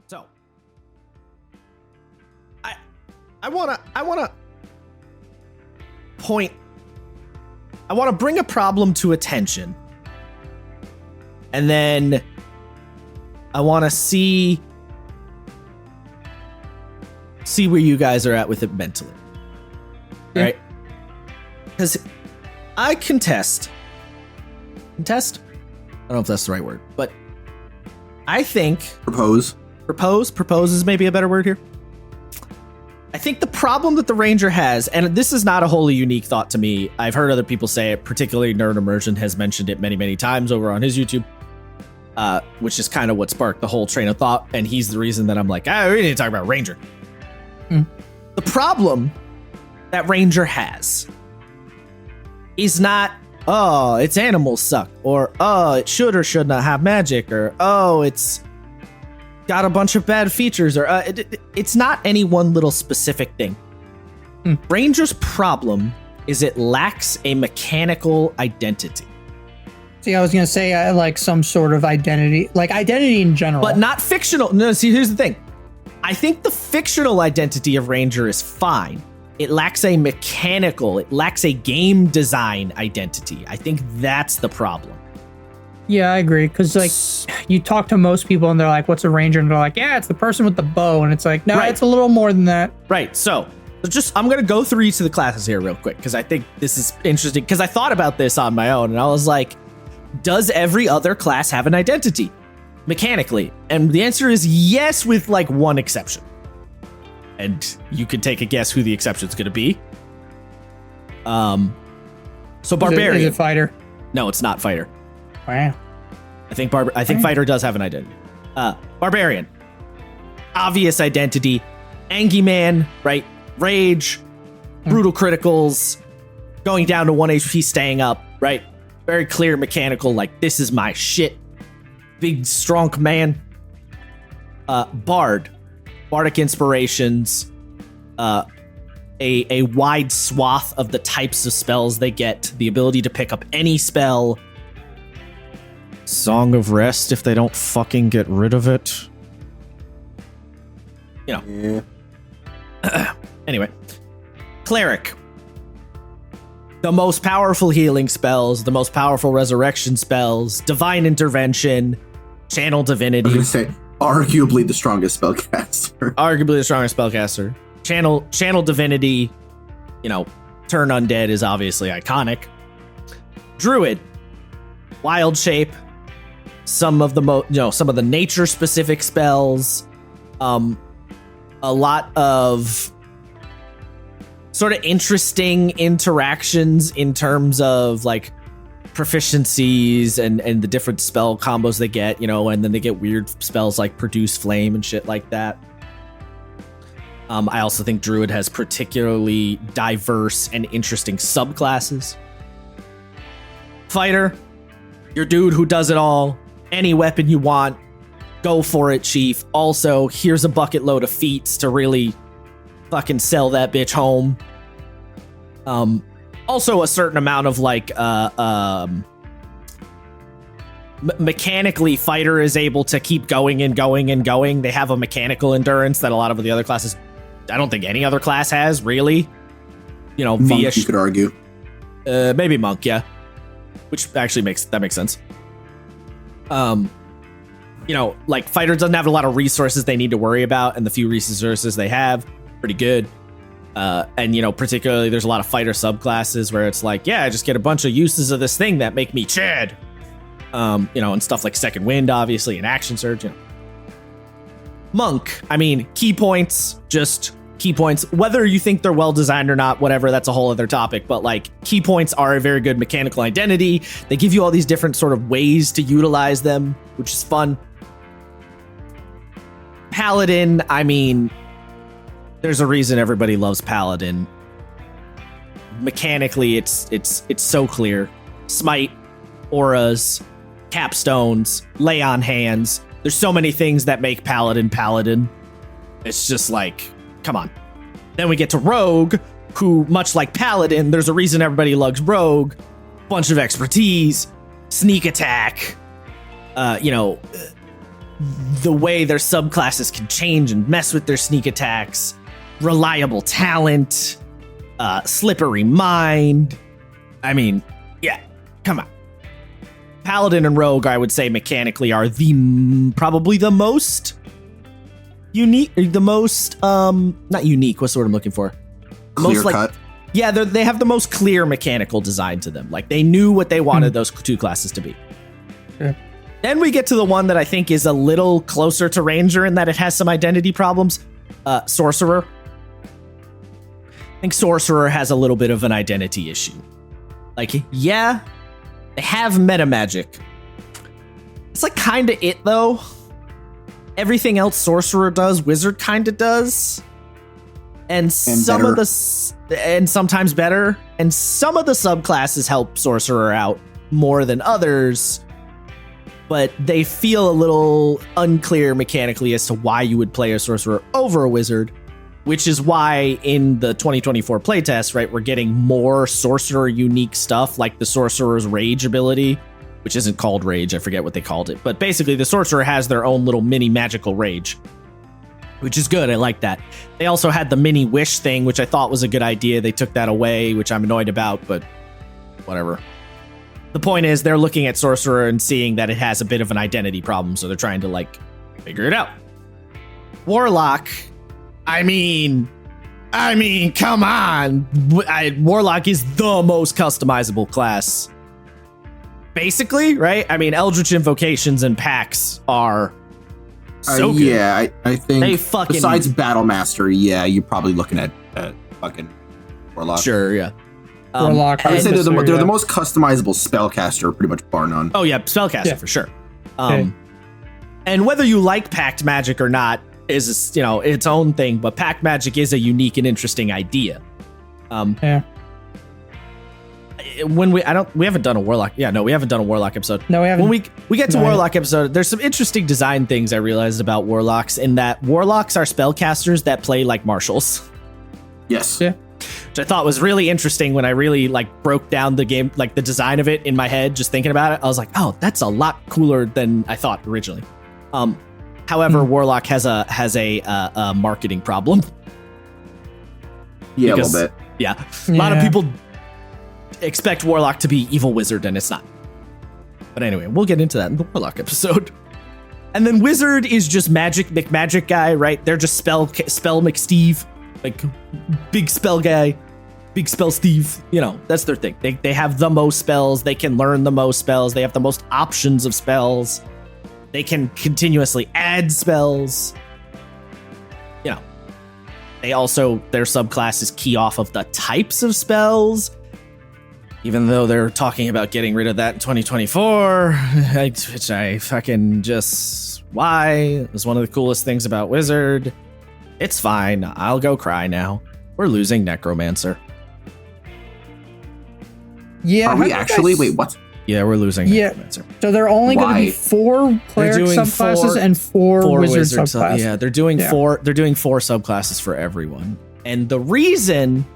So, I wanna bring a problem to attention, and then I wanna see where you guys are at with it mentally. Yeah. Right? Because I contest. I don't know if that's the right word, but I think propose is maybe a better word here. I think the problem that the Ranger has, and this is not a wholly unique thought to me. I've heard other people say it, particularly Nerd Immersion has mentioned it many, many times over on his YouTube, which is kind of what sparked the whole train of thought. And he's the reason that I'm like, we need to talk about Ranger. The problem that Ranger has is not, its animals suck, or it should or should not have magic, or it's got a bunch of bad features, or it's not any one little specific thing. Ranger's problem is it lacks a mechanical identity. See, I was going to say like some sort of identity, like identity in general. But not fictional. No, see, here's the thing. I think the fictional identity of Ranger is fine. It lacks a mechanical, it lacks a game design identity. I think that's the problem. Yeah, I agree. Because like you talk to most people and they're like, what's a Ranger? And they're like, yeah, it's the person with the bow. And it's like, no, It's a little more than that. Right. So I'm going to go through each of the classes here real quick, because I think this is interesting, because I thought about this on my own and I was like, does every other class have an identity mechanically? And the answer is yes, with like one exception. And you can take a guess who the exception is going to be. So Barbarian. Is it Fighter? No, it's not Fighter. Wow. I think Fighter does have an identity. Barbarian. Obvious identity. Angie Man, right? Rage. Brutal criticals. Going down to 1 HP, staying up, right? Very clear mechanical, like, this is my shit. Big, strong man. Bard. Bardic inspirations. A wide swath of the types of spells they get. The ability to pick up any spell. Song of Rest if they don't fucking get rid of it. You know. Yeah. Anyway. Cleric. The most powerful healing spells, the most powerful resurrection spells, divine intervention, channel divinity. I was gonna say, arguably the strongest spellcaster. Channel divinity, turn undead is obviously iconic. Druid. Wild shape. Some of the nature specific spells. A lot of sort of interesting interactions in terms of like proficiencies and the different spell combos they get, and then they get weird spells like produce flame and shit like that. I also think Druid has particularly diverse and interesting subclasses. Fighter, your dude who does it all. Any weapon you want, go for it, chief. Also, here's a bucket load of feats to really fucking sell that bitch home. Also a certain amount of like mechanically, Fighter is able to keep going and going and going. They have a mechanical endurance that a lot of the other classes, I don't think any other class has, really. Monk, you could argue. Maybe Monk, yeah. Which actually makes sense. Like Fighter doesn't have a lot of resources they need to worry about, and the few resources they have, pretty good. And particularly there's a lot of Fighter subclasses where it's like, yeah, I just get a bunch of uses of this thing that make me Chad. And stuff like Second Wind, obviously, and Action Surge. Monk, key points, whether you think they're well designed or not, whatever, that's a whole other topic. But like, key points are a very good mechanical identity. They give you all these different sort of ways to utilize them, which is fun. Paladin, there's a reason everybody loves Paladin. Mechanically, it's so clear. Smite, auras, capstones, lay on hands. There's so many things that make Paladin. It's just like, come on. Then we get to Rogue, who, much like Paladin, there's a reason everybody loves Rogue. Bunch of expertise, sneak attack, the way their subclasses can change and mess with their sneak attacks, reliable talent, slippery mind. I mean, yeah, come on. Paladin and Rogue, I would say mechanically are probably the most unique, the most not unique. What's the word I'm looking for? Clear cut. Yeah, they have the most clear mechanical design to them. Like they knew what they wanted those two classes to be. Yeah. Then we get to the one that I think is a little closer to Ranger in that it has some identity problems. Sorcerer. I think Sorcerer has a little bit of an identity issue. Like, yeah, they have meta magic. It's like kind of it though. Everything else Sorcerer does, Wizard kind of does. And some better. of and sometimes better. And some of the subclasses help Sorcerer out more than others. But they feel a little unclear mechanically as to why you would play a Sorcerer over a Wizard, which is why in the 2024 playtest, right, we're getting more Sorcerer unique stuff, like the Sorcerer's Rage ability, which isn't called Rage, I forget what they called it. But basically, the Sorcerer has their own little mini magical rage, which is good. I like that. They also had the mini Wish thing, which I thought was a good idea. They took that away, which I'm annoyed about, but whatever. The point is they're looking at Sorcerer and seeing that it has a bit of an identity problem, so they're trying to, like, figure it out. Warlock, I mean, come on. Warlock is the most customizable class. Basically, right? I mean, Eldritch Invocations and Pacts are so good. Yeah, I think They fucking- besides Battle Master, yeah, you're probably looking at fucking Warlock. Sure, yeah. Warlock. I would say they're yeah. the most customizable spellcaster, pretty much bar none. Oh yeah, Spellcaster Yeah. for sure. Okay. And whether you like Pact Magic or not is, you know, its own thing, but Pact Magic is a unique and interesting idea. Yeah. When we haven't done a Warlock. Yeah, no, we haven't done a Warlock episode. No, we haven't. When we get to No. Warlock episode, there's some interesting design things I realized about Warlocks in that Warlocks are spellcasters that play like marshals. Yes. Yeah. Which I thought was really interesting when I really like broke down the game, like the design of it in my head, just thinking about it. I was like, oh, that's a lot cooler than I thought originally. However, Warlock has a marketing problem. Yeah, Because- a little bit. Yeah. A lot of Yeah. people expect Warlock to be evil wizard, and it's not. But anyway, we'll get into that in the Warlock episode. And then Wizard is just Magic McMagic guy, right? They're just Spell McSteve, like big spell guy, big spell Steve. You know, that's their thing. They have the most spells. They can learn the most spells. They have the most options of spells. They can continuously add spells. You know, they also, their subclasses key off of the types of spells. Even though they're talking about getting rid of that in 2024, which I fucking just... Why? It's one of the coolest things about Wizard. It's fine. I'll go cry now. We're losing Necromancer. Yeah. Are how we do you actually? guys- Wait, what? Yeah, we're losing Yeah. Necromancer. So they're only going to be Why? 4 cleric doing subclasses four- and 4 wizard subclasses. Yeah, they're doing Yeah. 4. They're doing 4 subclasses for everyone. And the reason...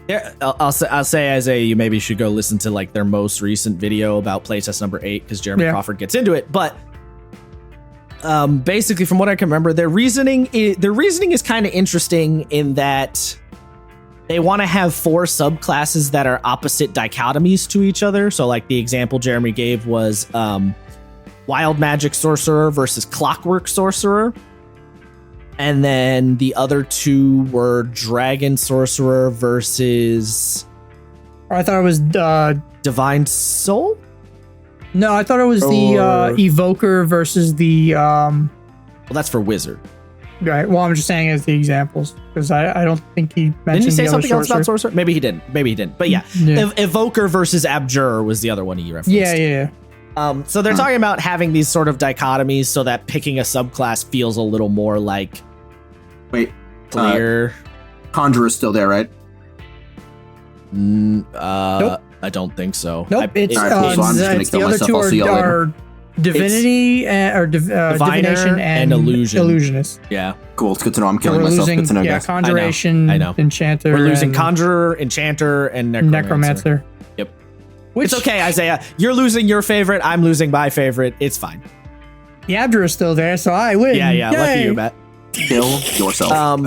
Yeah, I'll say as you maybe should go listen to like their most recent video about playtest number 8 because Jeremy Yeah. Crawford gets into it. But basically, from what I can remember, their reasoning is kind of interesting in that they want to have 4 subclasses that are opposite dichotomies to each other. So, like the example Jeremy gave was Wild Magic Sorcerer versus Clockwork Sorcerer. And then the other 2 were Dragon Sorcerer versus Or I thought it was Divine Soul? no, I thought it was the Or- evoker versus the Well, that's for Wizard. right. Well, I'm just saying as the examples because I don't think he mentioned Didn't he say the other something else about sorcerer. Sorcerer? Maybe he didn't. But yeah, Yeah. Evoker versus Abjurer was the other one he referenced. Yeah. So they're talking about having these sort of dichotomies so that picking a subclass feels a little more like Wait, clear. Conjurer's still there, right? Nope. I don't think so. Nope. It's, Alright, cool, so I'm just gonna it's the kill other myself. 2 I'll see y'all are divinity or divination and illusion. illusionist. Yeah. Cool, it's good to know. I'm So killing we're myself. losing, Good to know, yeah, guys. conjuration, I know. enchanter. We're losing and Conjurer, Enchanter, and Necromancer. Yep. Which, It's okay, Isaiah. You're losing your favorite. I'm losing my favorite. It's fine. The Abjure is still there, so I win. Yeah, lucky Yay. you, Matt. Kill yourself.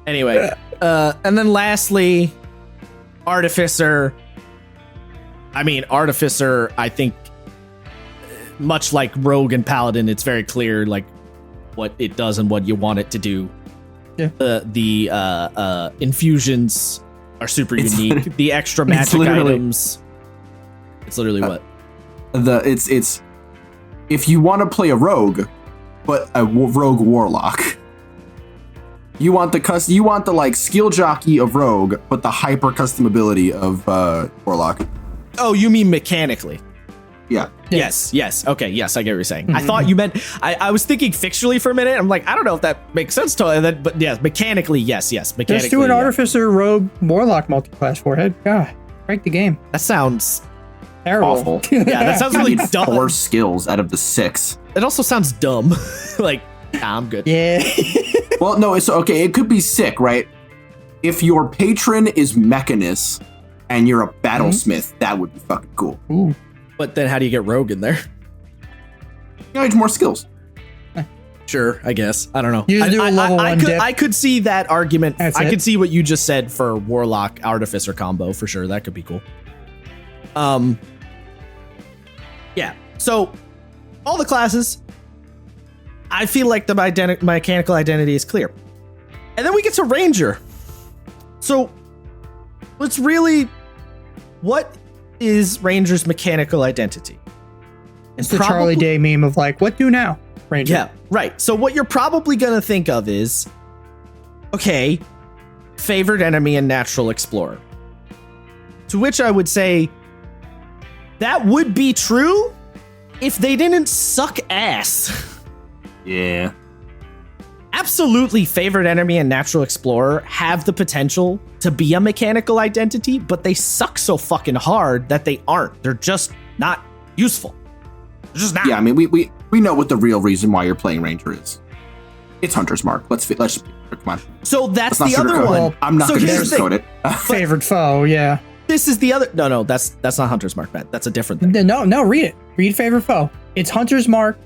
Anyway, and then lastly, Artificer. I mean, Artificer, I think, much like Rogue and Paladin, it's very clear, like, what it does and what you want it to do. Yeah. The infusions are super unique. The extra magic literally- items. It's literally what? It's if you want to play a rogue, but a rogue warlock. You want the like skill jockey of rogue, but the hyper customability of warlock. Oh, you mean mechanically? Yeah. Yes. Okay. Yes, I get what you're saying. I thought you meant. I was thinking fictionally for a minute. I'm like, I don't know if that makes sense to it. But yeah, mechanically, yes. Mechanically, Just do an Artificer Rogue Warlock multi-class forehead. God, break the game. That sounds Terrible. Awful. Yeah, that sounds really dumb. 4 skills out of the 6. It also sounds dumb. Like, nah, I'm good. Yeah. Well, no, it's okay. It could be sick, right? If your patron is Mechanus and you're a battlesmith, that would be fucking cool. Ooh. But then how do you get Rogue in there? You need more skills. Sure, I guess. I don't know. You just do a level 1 dip. I could see that argument. That's I it. could see what you just said for Warlock Artificer combo for sure. That could be cool. Yeah. So all the classes, I feel like the mechanical identity is clear. And then we get to Ranger. So let's really, what is Ranger's mechanical identity? It's the Charlie Day meme of like, what do now, Ranger? Yeah, right. So what you're probably going to think of is, okay, favored enemy and natural explorer. To which I would say, that would be true if they didn't suck ass. Yeah. Absolutely, favored enemy and natural explorer have the potential to be a mechanical identity, but they suck so fucking hard that they aren't. They're just not useful. They're just not. Yeah, I mean, we know what the real reason why you're playing Ranger is. It's Hunter's Mark. Let's come on. So that's Let's the not other sugarcoat one. it. I'm not So going to here's the thing. sugarcoat it. Favorite foe, yeah. This is the other. No, that's not Hunter's Mark, Matt. That's a different thing. No, read it. Read favorite foe. It's Hunter's Mark,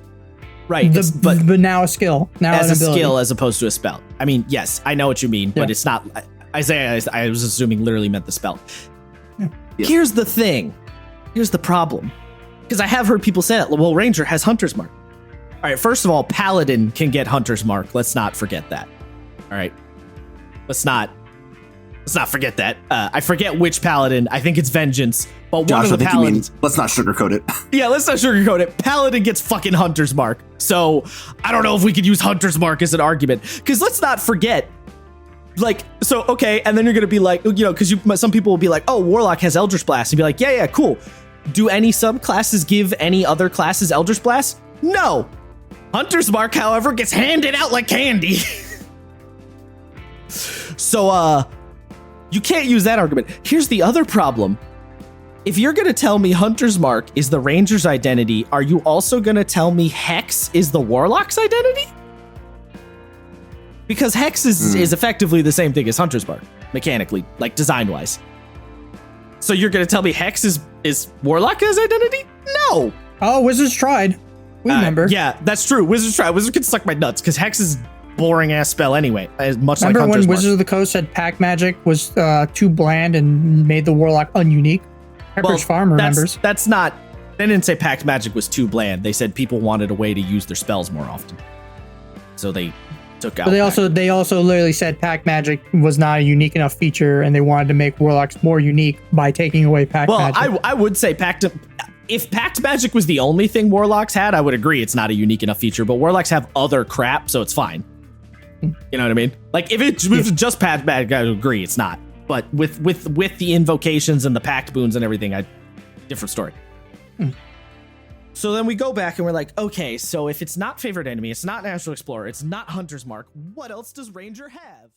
Right. but now a skill. Now as an a ability. skill as opposed to a spell. I mean, yes, I know what you mean, but Yeah. it's not. Isaiah, I was assuming literally meant the spell. Yeah. Yeah. Here's the thing. Here's the problem. Because I have heard people say that, well, Ranger has Hunter's Mark. All right, first of all, Paladin can get Hunter's Mark. Let's not forget that. All right. Let's not forget that. I forget which Paladin. I think it's Vengeance. But Josh, one I of the think you mean, Paladins. let's not sugarcoat it. Yeah, let's not sugarcoat it. Paladin gets fucking Hunter's Mark. So I don't know if we could use Hunter's Mark as an argument. Because let's not forget, like, so, okay, and then you're going to be like, you know, because some people will be like, oh, Warlock has Eldritch Blast. And be like, yeah, cool. Do any subclasses give any other classes Eldritch Blast? No. Hunter's Mark, however, gets handed out like candy. So, you can't use that argument. Here's the other problem. If you're going to tell me Hunter's Mark is the Ranger's identity, are you also going to tell me Hex is the Warlock's identity? Because Hex is effectively the same thing as Hunter's Mark, mechanically, like design-wise. So you're going to tell me Hex is Warlock's identity? No! Oh, Wizards tried. We remember. Yeah, that's true. Wizards try. Wizards can suck my nuts, because Hex is boring-ass spell anyway, as much Remember like Hunter's when Mark. Wizards of the Coast said Pack Magic was too bland and made the Warlock ununique? Pepperidge Farm remembers. That's not. They didn't say Pact Magic was too bland. They said people wanted a way to use their spells more often, so they took out. But they also literally said Pack Magic was not a unique enough feature, and they wanted to make Warlocks more unique by taking away Pack Magic. I would say if Pact Magic was the only thing Warlocks had, I would agree it's not a unique enough feature. But Warlocks have other crap, so it's fine. You know what I mean? Like if it was just Pact Magic, I would agree it's not. But with the invocations and the pact boons and everything, different story. So then we go back and we're like, okay, so if it's not favored enemy, it's not Natural Explorer, it's not Hunter's Mark, what else does Ranger have?